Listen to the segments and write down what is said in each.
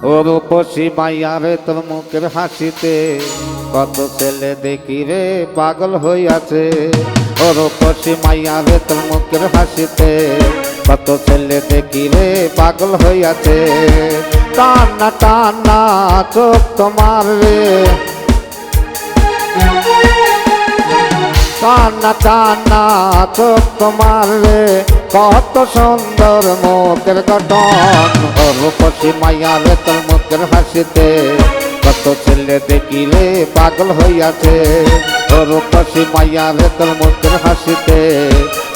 ও রূপসী মাইয়া রে তোর মুখের হাসিতে কত ছেলে দেখি রে পাগল হইয়াছে। ও রূপসী মাইয়া রে তোর মুখের হাসিতে কত ছেলে দেখি রে পাগল হইয়াছে। টানা টানা চোখ তোমার রে, টানা টানা চোখ তোমার রে, কত সুন্দর মুখের গঠন। ও রূপসী মাইয়া রে তোর মুখের হাসিতে কত ছেলে দেখি রে পাগল হইয়াছে। ও রূপসী মাইয়া রে তোর মুখের হাসিতে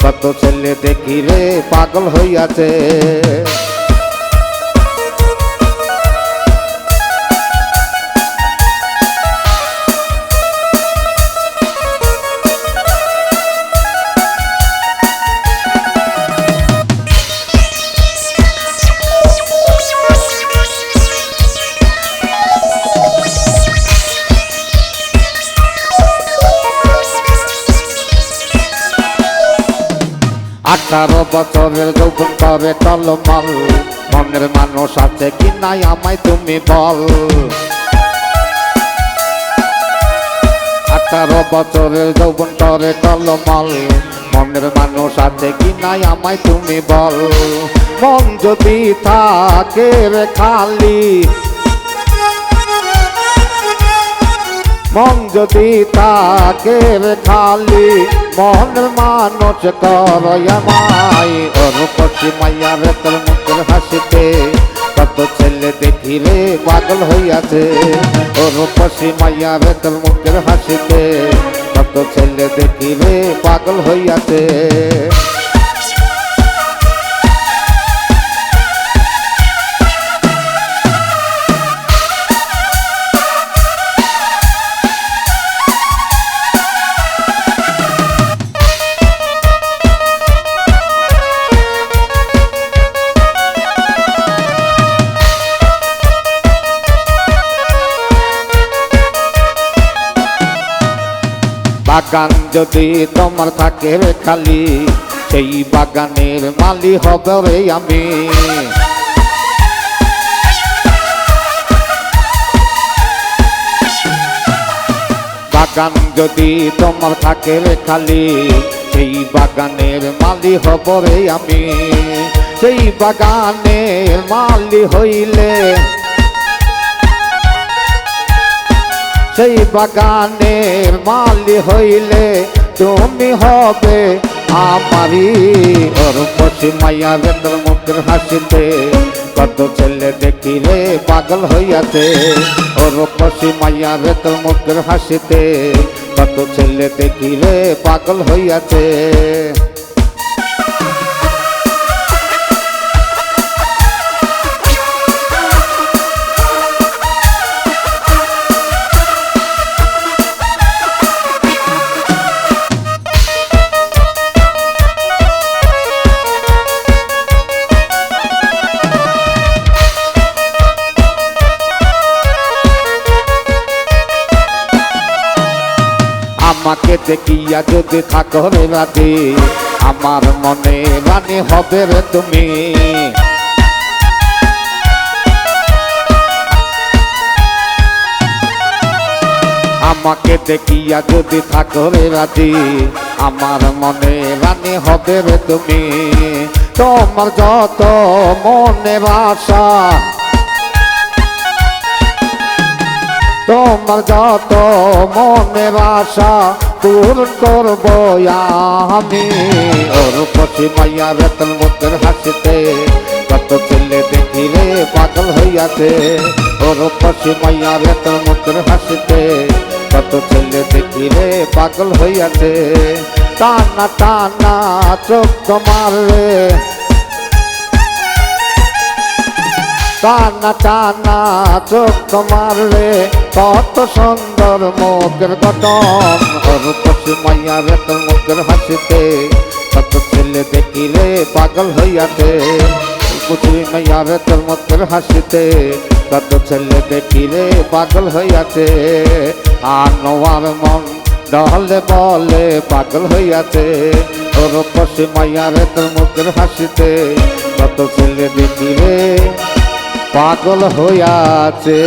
কত ছেলে দেখি রে পাগল হইয়াছে। আঠারো বছরের যৌবন করে টলমল, মনের মানুষ আছে কি নাই আমায় তুমি বল। 18 বছরের যৌবন করে টলমল, মনের মানুষ আছে কি নাই আমায় তুমি বল। মন যদি থাকে রে খালি, মন যদি থাকে রে খালি, মনের মানুষ করয় আমায়। ও রূপসী মাইয়া রে তোর মুখের হাসিতে কত ছেলে দেখি রে পাগল হইয়াছে। ও রূপসী মাইয়া রে তোর মুখের হাসিতে কত ছেলে দেখি রে পাগল হইয়াছে। বাগান যদি তোমার থাকে রে খালি, সেই বাগানের মালি হব রে আমি। বাগান যদি তোমার থাকে রে খালি, সেই বাগানের মালি হব রে আমি। সেই বাগানের মালি হইলে, সেই বাগানের মালি হইলে তুমি হবে আমারি। ও রূপসী মাইয়া রে তোর মুখের হাসিতে কত ছেলে দেখি রে পাগল হইয়াছে। ও রূপসী মাইয়া রে তোর মুখের হাসিতে কত ছেলে দেখি রে পাগল হইয়াছে। আমাকে দেখিয়া যদি থাকো রে রাতে, আমার মনে রানী হবে রে তুমি। আমাকে দেখিয়া যদি থাকো রে রাতে, আমার মনে রানী হবে রে তুমি। তোমার যত মনের আশা, তোমার যত মনের আশা পূরণ করব আমি। ও রূপসী মাইয়া রে তোর মুখের হাসিতে কত ছেলে দেখি রে পাগল হইয়াছে। ও রূপসী মাইয়া রে তোর মুখের হাসিতে কত ছেলে দেখি রে পাগল হইয়াছে। টানা টানা চোখ তোমার রে, টানা টানা চোখ তোমার রে, কত সুন্দর মুখের গঠন। ও রূপসী মাইয়া রে তোর মুখের হাসিতে কত ছেলে দেখি রে পাগল হইয়াছে। রূপসী মাইয়া রে তোর মুখের হাসিতে কত ছেলে দেখি রে পাগল হইয়াছে। আনোয়ার মন ডলে বলে পাগল হইয়াছে। ও রূপসী মাইয়া রে তোর মুখের হাসিতে কত ছেলে দেখি রে পাগল হইয়াছে।